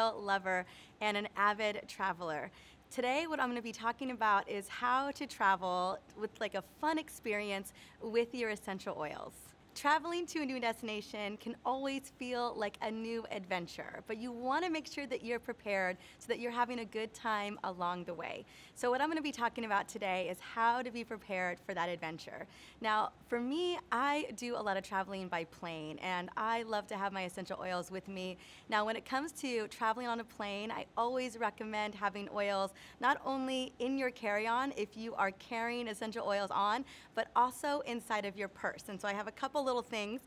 oil lover and an avid traveler. Today, what I'm going to be talking about is how to travel with like a fun experience with your essential oils. Traveling to a new destination can always feel like a new adventure, but you want to make sure that you're prepared so that you're having a good time along the way. So what I'm going to be talking about today is how to be prepared for that adventure. Now, for me, I do a lot of traveling by plane, and I love to have my essential oils with me. Now, when it comes to traveling on a plane, I always recommend having oils not only in your carry-on if you are carrying essential oils on, but also inside of your purse. And so I have a couple little things.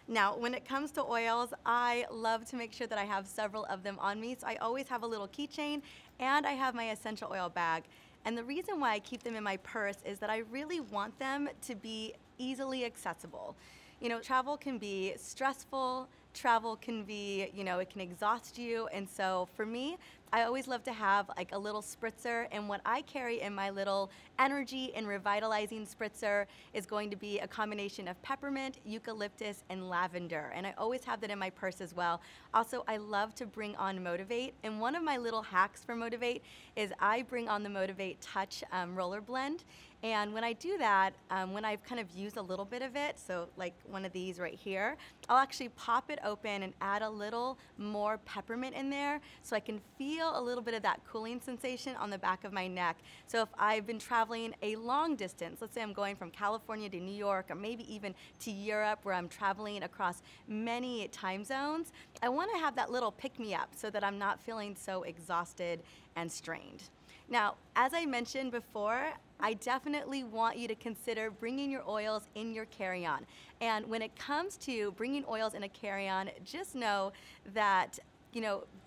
Now, when it comes to oils, I love to make sure that I have several of them on me. So I always have a little keychain and I have my essential oil bag. And the reason why I keep them in my purse is that I really want them to be easily accessible. You know, travel can be stressful, travel can be, it can exhaust you. And so for me, I always love to have like a little spritzer, and what I carry in my little energy and revitalizing spritzer is going to be a combination of peppermint, eucalyptus, and lavender. And I always have that in my purse as well. Also, I love to bring on Motivate, and one of my little hacks for Motivate is I bring on the Motivate Touch roller blend. And when I do that, when I've kind of used a little bit of it, so like one of these right here, I'll actually pop it open and add a little more peppermint in there so I can feel a little bit of that cooling sensation on the back of my neck. So if I've been traveling a long distance, let's say I'm going from California to New York, or maybe even to Europe where I'm traveling across many time zones, I want to have that little pick-me-up so that I'm not feeling so exhausted and strained. Now, as I mentioned before, I definitely want you to consider bringing your oils in your carry-on. And when it comes to bringing oils in a carry-on, just know that,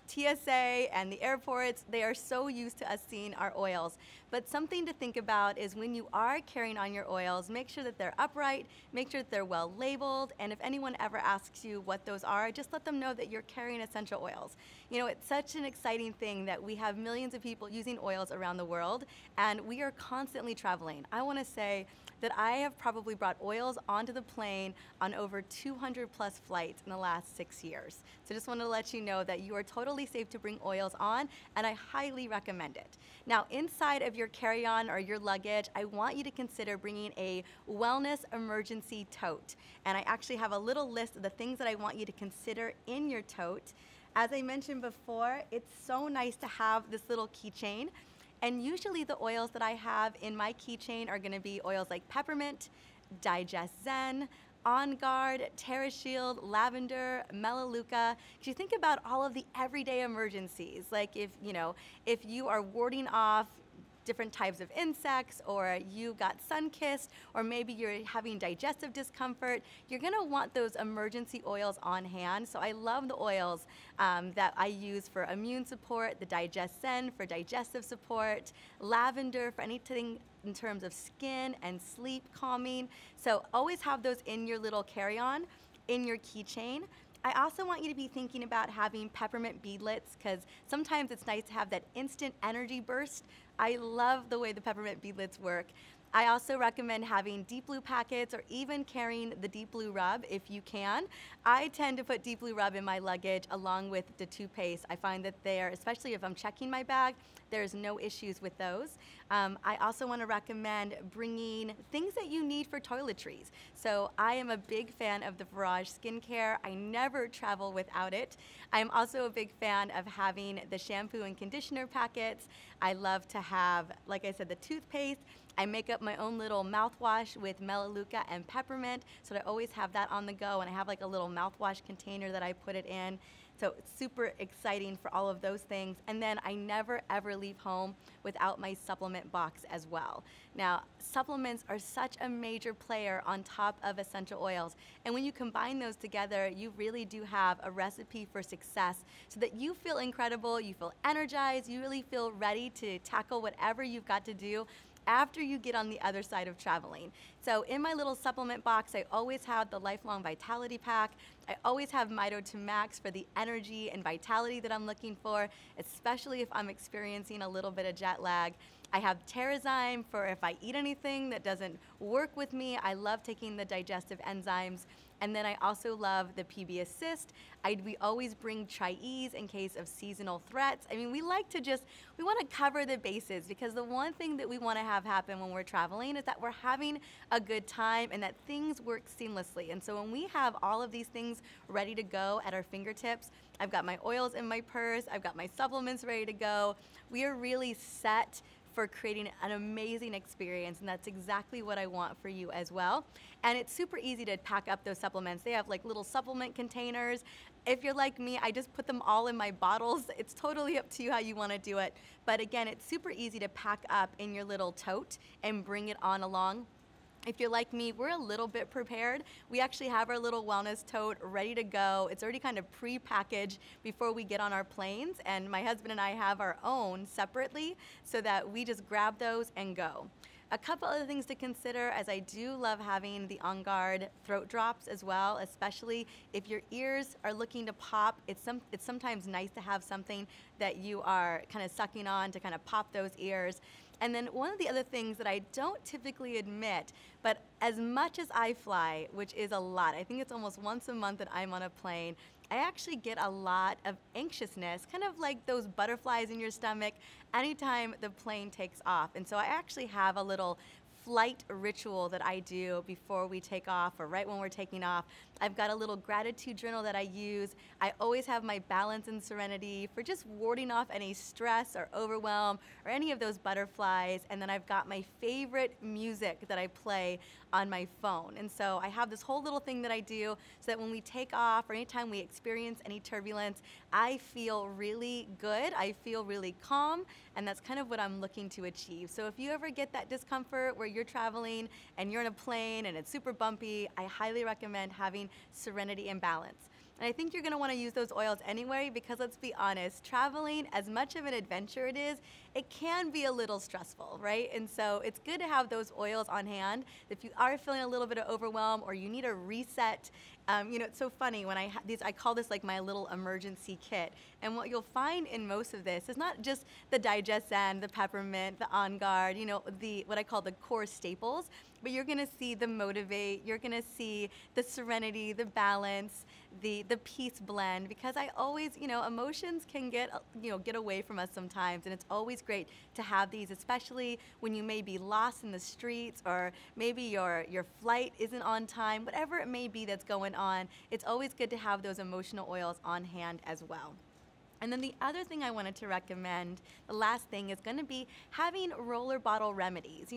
TSA and the airports, they are so used to us seeing our oils. But something to think about is when you are carrying on your oils, make sure that they're upright, make sure that they're well labeled, and if anyone ever asks you what those are, just let them know that you're carrying essential oils. It's such an exciting thing that we have millions of people using oils around the world, and we are constantly traveling. I want to say that I have probably brought oils onto the plane on over 200 plus flights in the last 6 years. So just want to let you know that you are totally safe to bring oils on, and I highly recommend it. Now, inside of your carry-on or your luggage, I want you to consider bringing a wellness emergency tote. And I actually have a little list of the things that I want you to consider in your tote. As I mentioned before, it's so nice to have this little keychain. And usually the oils that I have in my keychain are gonna be oils like peppermint, Digest Zen, On Guard, TerraShield, lavender, Melaleuca. If you think about all of the everyday emergencies, like if you are warding off different types of insects, or you got sun-kissed, or maybe you're having digestive discomfort, you're gonna want those emergency oils on hand. So I love the oils that I use for immune support, the Digest Zen for digestive support, lavender for anything in terms of skin and sleep calming. So always have those in your little carry-on, in your keychain. I also want you to be thinking about having peppermint beadlets, because sometimes it's nice to have that instant energy burst. I love the way the peppermint beadlets work. I also recommend having deep blue packets, or even carrying the deep blue rub if you can. I tend to put deep blue rub in my luggage along with the toothpaste. I find that there, especially if I'm checking my bag, there's no issues with those. I also want to recommend bringing things that you need for toiletries. So I am a big fan of the Barrage skincare. I never travel without it. I'm also a big fan of having the shampoo and conditioner packets. I love to have, like I said, the toothpaste. I make up my own little mouthwash with Melaleuca and peppermint, so I always have that on the go, and I have like a little mouthwash container that I put it in. So it's super exciting for all of those things. And then I never ever leave home without my supplement box as well. Now, supplements are such a major player on top of essential oils. And when you combine those together, you really do have a recipe for success so that you feel incredible, you feel energized, you really feel ready to tackle whatever you've got to do after you get on the other side of traveling. So in my little supplement box, I always have the Lifelong Vitality Pack. I always have Mito to Max for the energy and vitality that I'm looking for, especially if I'm experiencing a little bit of jet lag. I have Terrazyme for if I eat anything that doesn't work with me. I love taking the digestive enzymes. And then I also love the PB Assist. We always bring Tri-Ease in case of seasonal threats. I mean, we want to cover the bases, because the one thing that we want to have happen when we're traveling is that we're having a good time and that things work seamlessly. And so when we have all of these things ready to go at our fingertips, I've got my oils in my purse, I've got my supplements ready to go, we are really set for creating an amazing experience, and that's exactly what I want for you as well. And it's super easy to pack up those supplements. They have like little supplement containers. If you're like me, I just put them all in my bottles. It's totally up to you how you want to do it. But again, it's super easy to pack up in your little tote and bring it on along. If you're like me, we're a little bit prepared. We actually have our little wellness tote ready to go. It's already kind of pre-packaged before we get on our planes, and my husband and I have our own separately so that we just grab those and go. A couple other things to consider, as I do love having the On Guard throat drops as well, especially if your ears are looking to pop. It's sometimes nice to have something that you are kind of sucking on to kind of pop those ears. And then one of the other things that I don't typically admit, but as much as I fly, which is a lot, I think it's almost once a month that I'm on a plane, I actually get a lot of anxiousness, kind of like those butterflies in your stomach, anytime the plane takes off. And so I actually have a little flight ritual that I do before we take off or right when we're taking off. I've got a little gratitude journal that I use. I always have my balance and serenity for just warding off any stress or overwhelm or any of those butterflies. And then I've got my favorite music that I play on my phone. And so I have this whole little thing that I do so that when we take off or anytime we experience any turbulence, I feel really good. I feel really calm. And that's kind of what I'm looking to achieve. So if you ever get that discomfort where you're traveling and you're in a plane and it's super bumpy, I highly recommend having serenity and balance. And I think you're going to want to use those oils anyway, because let's be honest, traveling, as much of an adventure it can be a little stressful, right? And so it's good to have those oils on hand. If you are feeling a little bit of overwhelm or you need a reset, it's so funny when I call this like my little emergency kit. And what you'll find in most of this is not just the Digest-N, the peppermint, the On Guard, what I call the core staples, but you're gonna see the Motivate, you're gonna see the Serenity, the Balance, the Peace Blend, because I always, emotions can get away from us sometimes, and it's always great to have these, especially when you may be lost in the streets or maybe your flight isn't on time, whatever it may be that's going on. It's always good to have those emotional oils on hand as well. And then the other thing I wanted to recommend, the last thing, is going to be having roller bottle remedies.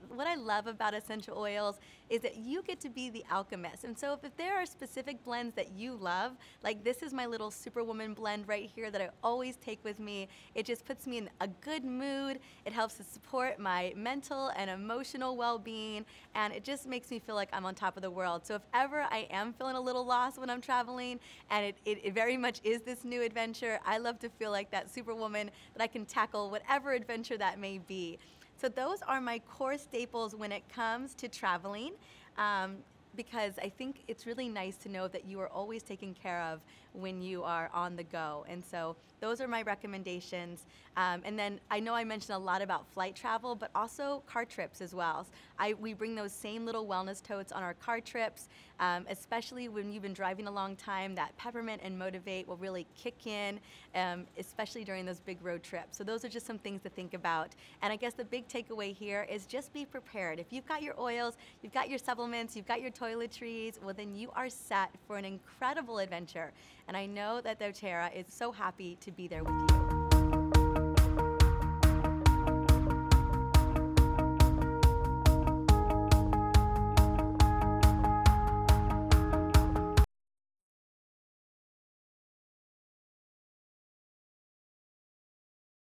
What I love about essential oils is that you get to be the alchemist. And so if there are specific blends that you love, like this is my little Superwoman blend right here that I always take with me. It just puts me in a good mood. It helps to support my mental and emotional well-being, and it just makes me feel like I'm on top of the world. So if ever I am feeling a little lost when I'm traveling, and it very much is this new adventure, I love to feel like that Superwoman that I can tackle whatever adventure that may be. So those are my core staples when it comes to traveling, because I think it's really nice to know that you are always taken care of when you are on the go. And so those are my recommendations. And then I know I mentioned a lot about flight travel, but also car trips as well. We bring those same little wellness totes on our car trips, especially when you've been driving a long time. That peppermint and Motivate will really kick in, especially during those big road trips. So those are just some things to think about. And I guess the big takeaway here is just be prepared. If you've got your oils, you've got your supplements, you've got your toiletries, well then you are set for an incredible adventure. And I know that doTERRA is so happy to be there with you.